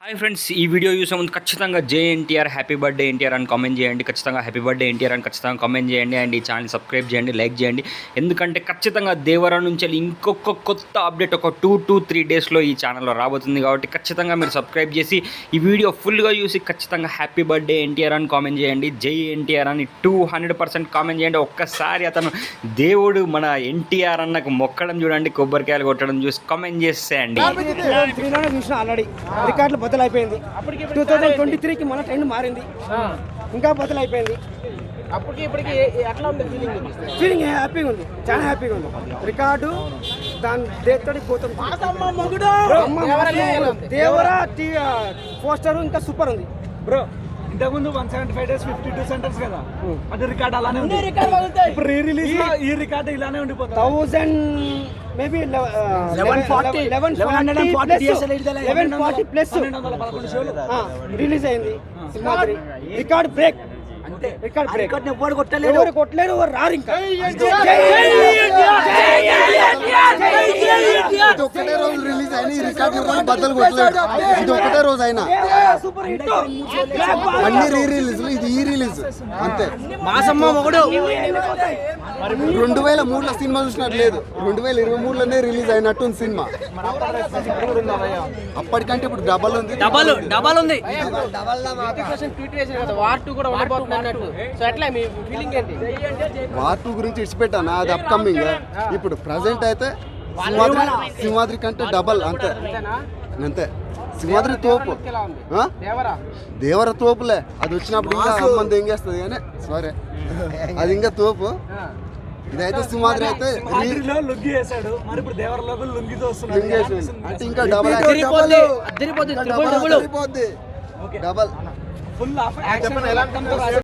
Hi friends, ఈ video చూసే ముందు ఖచ్చితంగా JNTR హ్యాపీ బర్త్డే ఎన్టీఆర్ అని కామెంట్ చేయండి. ఖచ్చితంగా హ్యాపీ బర్త్డే ఎన్టీఆర్ అని ఖచ్చితంగా కామెంట్ చేయండి. అండ్ ఈ ఛానల్ సబ్స్క్రైబ్ చేయండి, లైక్ చేయండి. ఎందుకంటే ఖచ్చితంగా దేవరా నుంచి ఇంకొక కొత్త అప్డేట్ ఒక 2 to 3 డేస్లో ఈ ఛానల్లో రాబోతుంది. కాబట్టి ఖచ్చితంగా మీరు సబ్స్క్రైబ్ చేసి ఈ వీడియో ఫుల్గా చూసి ఖచ్చితంగా హ్యాపీ బర్త్డే ఎన్టీఆర్ అని కామెంట్ చేయండి. JNTR అని 200% కామెంట్ చేయండి. ఒక్కసారి అతను దేవుడు మన ఎన్టీఆర్ అన్నకు మొక్కడం చూడండి, కొబ్బరికాయలు కొట్టడం చూసి కామెంట్ చేసేయండి. ఆల్రెడీ రికార్డులు బదులైపోయింది. 2023కి మన ట్రెండ్ మారింది, ఇంకా బదులైపోయింది. ఇప్పటికి ఎట్లా ఉంది ఫీలింగ్? హ్యాపీగా ఉంది, చాలా హ్యాపీగా ఉంది. రికార్డు దాని దేత్తడి పోతుంది. దేవరా పోస్టర్ ఇంకా సూపర్ ఉంది బ్రో. ఇంతకుముందు 175 days 52 సెంటర్స్ కదా, అది రికార్డ్ అలానే ఉంది. ఇప్పుడు రీ రిలీజ్ లో ఈ రికార్డ్ ఇలానే ఉండిపోతుంది. 1000 మేబీ 1140 ప్లస్ రిలీజ్ అయింది. సింహాద్రి రికార్డ్ బ్రేక్, ఎవరు కొట్టలేరు, ఎవరు రారు. ఇంకా ఒకటే రోజు రిలీజ్ అయినా ఈ రికార్డు బద్దలు కొట్టలేడు. ఇది ఒకటే రోజు అయినా అన్ని రీ రిలీజ్లు, ఇది ఈ రిలీజ్ అంతే. 2003లో సినిమా చూసినట్టు లేదు, 2023లోనే రిలీజ్ అయినట్టుంది సినిమా. అప్పటికంటే ఇప్పుడు డబల్ ఉంది. వార్ 2 గురించి ఇచ్చిపెట్టాను, అది అప్కమింగ్. ఇప్పుడు ప్రజెంట్ అయితే సింహాద్రి కంటే డబల్ అంతే. సింహాద్రి తోపు, దేవర తోపులే. అది వచ్చినప్పుడు ఇంకా అమ్మంది ఏం చేస్తుంది కానీ సరే, అది ఇంకా తోపు. ఇదైతే సింహాద్రి అయితే లుంగి వేసాడు, మరి ఇప్పుడు దేవరలో లుంగితో అంటే ఇంకా డబల్ డబల్ ఫుల్